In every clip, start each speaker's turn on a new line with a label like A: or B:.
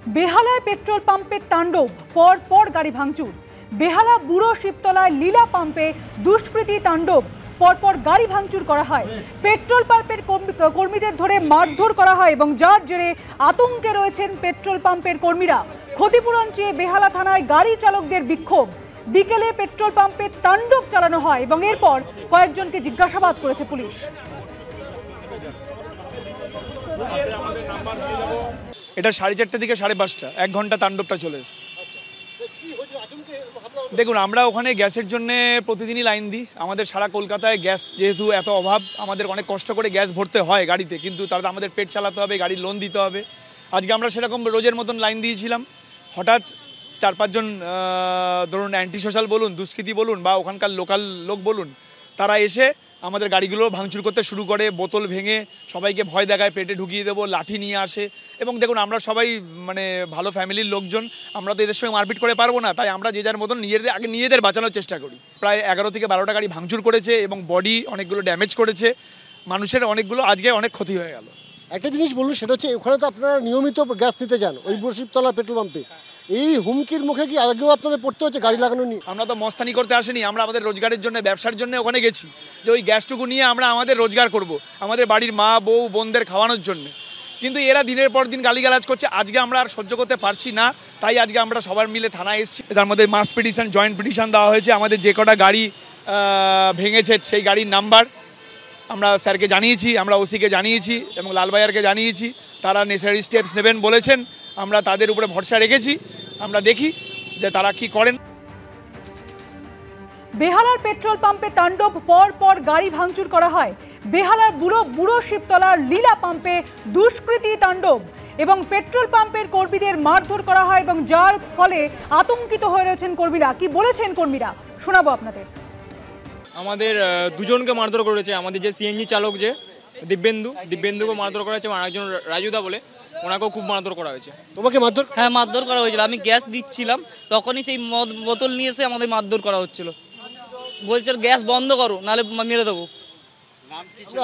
A: বেহালায় petrol পাম্পের তাণ্ডব, পর পর গাড়ি ভাঙচুর। বেহালা বুড়ো শিবতলায় লীলা পাম্পে দুষ্কৃতী তাণ্ডব, পরপর গাড়ি ভাঙচুর করা হয়। পেট্রোল পাম্পের কর্মীদের ধরে মারধর করা হয় এবং যার জেরে আতঙ্কে রয়েছেন পেট্রোল পাম্পের কর্মীরা। ক্ষতিপূরণ চেয়ে বেহালা থানায় গাড়ি চালকদের বিক্ষোভ। বিকেলে পেট্রোল পাম্পে তাণ্ডব চালানো হয় এবং এরপর কয়েকজনকে জিজ্ঞাসাবাদ করেছে পুলিশ।
B: এটা 4:30 থেকে 5:30, 1 ঘন্টা তাণ্ডবটা চলেছে। দেখুন, আমরা ওখানে গ্যাসের জন্য প্রতিদিনই লাইন দিই। আমাদের সারা কলকাতায় গ্যাস যেহেতু এত অভাব, আমাদের অনেক কষ্ট করে গ্যাস ভরতে হয় গাড়িতে, কিন্তু তাহলে আমাদের পেট চালাতে হবে, গাড়ির লোন দিতে হবে। আজকে আমরা সেরকম রোজের মতন লাইন দিয়েছিলাম। হঠাৎ 4-5 জন ধরুন অ্যান্টি সোশ্যাল বলুন, দুষ্কৃতী বলুন বা ওখানকার লোকাল লোক বলুন, তারা এসে আমাদের গাড়িগুলো ভাঙচুর করতে শুরু করে। বোতল ভেঙে সবাইকে ভয় দেখায়, পেটে ঢুকিয়ে দেবো, লাঠি নিয়ে আসে। এবং দেখুন, আমরা সবাই ভালো ফ্যামিলির লোকজন, আমরা তো এদের সঙ্গে মারপিট করে পারবো না, তাই আমরা যে যার মতন নিজেদের বাঁচানোর চেষ্টা করি। প্রায় 11 থেকে 12টা গাড়ি ভাঙচুর করেছে এবং বডি অনেকগুলো ড্যামেজ করেছে। মানুষের অনেকগুলো আজকে অনেক ক্ষতি হয়ে গেল।
C: একটা জিনিস বলুন, সেটা হচ্ছে ওখানে তো আপনারা নিয়মিত গ্যাস নিতে যান ওই শিবতলা পেট্রোল পাম্পে। এই হুমকির মুখে কি আগেও আপনাদের পড়তে হচ্ছে গাড়ি লাগানো নিয়ে?
B: আমরা তো মস্তানি করতে আসিনি, আমরা আমাদের রোজগারের জন্য, ব্যবসার জন্য ওখানে গেছি, যে ওই গ্যাসটুকু নিয়ে আমরা আমাদের রোজগার করব, আমাদের বাড়ির মা বউ বোনদের খাওয়ানোর জন্য। কিন্তু এরা দিনের পর দিন গালিগালাজ করছে। আজকে আমরা আর সহ্য করতে পারছি না, তাই আজকে আমরা সবার মিলে থানায় এসেছি। তার মধ্যে মাস পিটিশন, জয়েন্ট পিটিশন দেওয়া হয়েছে। আমাদের যে কটা গাড়ি ভেঙেছে সেই গাড়ির নাম্বার আমরা স্যারকে জানিয়েছি, আমরা ওসিকে জানিয়েছি এবং লালবাজারকে জানিয়েছি। তারা নেসেসারি স্টেপস নেবেন বলেছেন। আমরা তাদের উপরে ভরসা রেখেছি, আমরা দেখি যে তারা কি করেন।
A: বেহালার পেট্রোল পাম্পে তাণ্ডব, পর পর গাড়ি ভাঙচুর করা হয়। বেহালার বুড়ো শিবতলার লীলা পাম্পে দুষ্কৃতী তাণ্ডব এবং পেট্রোল পাম্পের কর্মীদের মারধর করা হয় এবং যার ফলে আতঙ্কিত হয়ে রয়েছেন কর্মীরা। কি বলেছেন কর্মীরা শোনাবো আপনাদের।
D: আমাদের দুজনকে মারধর করেছে। আমাদের যে সিএনজি চালক যে দিব্যেন্দুকে মারধর করা হয়েছে, আর একজন রাজুদা বলে, ওনাকেও খুব মারধর করা হয়েছে।
C: তোমাকে মারধর?
E: হ্যাঁ, মারধর করা হয়েছিল। আমি গ্যাস দিচ্ছিলাম, তখনই সেই মদ বোতল নিয়ে এসে আমাদের মারধর করা হচ্ছিল। বলছে গ্যাস বন্ধ করো, নাহলে মেরে দেবো।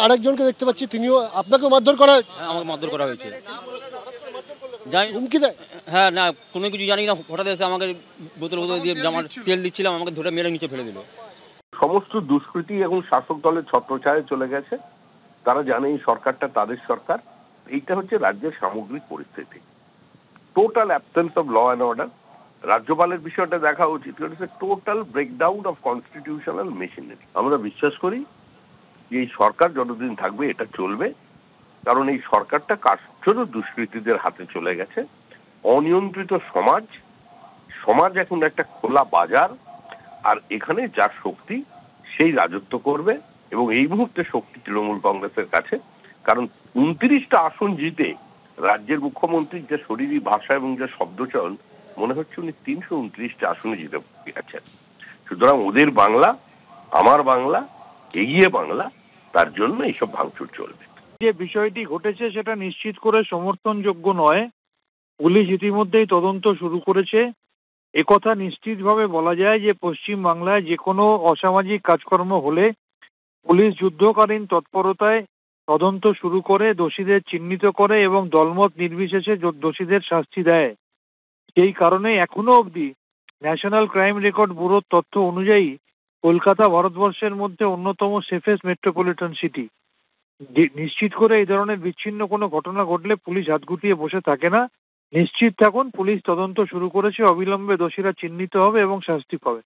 C: আরেকজনকে দেখতে পাচ্ছি, তিনিও আপনাকেও মারধর করা হয়েছে?
F: আমাকে মারধর করা হয়েছে।
C: হুমকি দেয়?
F: হ্যাঁ, না কোনো কিছু জানি না, হঠাৎ এসে আমাকে বোতল দিয়ে জামার তেল দিচ্ছিলাম, আমাকে ধরে মেরে নিচে ফেলে দিল।
G: সমস্ত দুষ্কৃতী এখন শাসক দলের ছত্রছায়ায় চলে গেছে। তারা জানে এই সরকারটা তাদের সরকার। এইটা হচ্ছে রাজ্যের সামগ্রিক পরিস্থিতি, total absence of law and order. রাজ্যপালের বিষয়টা দেখা উচিত। Total breakdown of constitutional machinery. আমরা বিশ্বাস করি যে এই সরকার যতদিন থাকবে এটা চলবে, কারণ এই সরকারটা কার্যত দুষ্কৃতীদের হাতে চলে গেছে। অনিয়ন্ত্রিত সমাজ এখন একটা খোলা বাজার, আর এখানে যার শক্তি সেই রাজত্ব করবে। এবং এই মুহূর্তে শক্তি তৃণমূল কংগ্রেসের কাছে, কারণ 29টা আসন জিতে রাজ্যের মুখ্যমন্ত্রীর যে শরীরী ভাষা এবং যে শব্দচয়ন, মনে হচ্ছে উনি 329টা আসনে জিতে গেছেন। সুতরাং ওদের বাংলা, আমার বাংলা, এগিয়ে বাংলা, তার জন্য এইসব ভাঙচুর চলবে।
H: যে বিষয়টি ঘটেছে সেটা নিশ্চিত করে সমর্থনযোগ্য নয়। পুলিশ ইতিমধ্যেই তদন্ত শুরু করেছে। একথা নিশ্চিতভাবে বলা যায় যে পশ্চিম বাংলায় যে কোনো অসামাজিক কাজকর্ম হলে পুলিশ যুদ্ধকালীন তৎপরতায় তদন্ত শুরু করে, দোষীদের চিহ্নিত করে এবং দলমত নির্বিশেষে দোষীদের শাস্তি দেয়। সেই কারণে এখনো অবধি ন্যাশনাল ক্রাইম রেকর্ড ব্যুরোর তথ্য অনুযায়ী কলকাতা ভারতবর্ষের মধ্যে অন্যতম সেফেস্ট মেট্রোপলিটন সিটি। নিশ্চিত করে এই ধরনের বিচ্ছিন্ন কোনো ঘটনা ঘটলে পুলিশ হাত গুটিয়ে বসে থাকে না। নিশ্চিত থাকুন, পুলিশ তদন্ত শুরু করেছে। অবিলম্বে দোষীরা চিহ্নিত হবে এবং শাস্তি পাবে।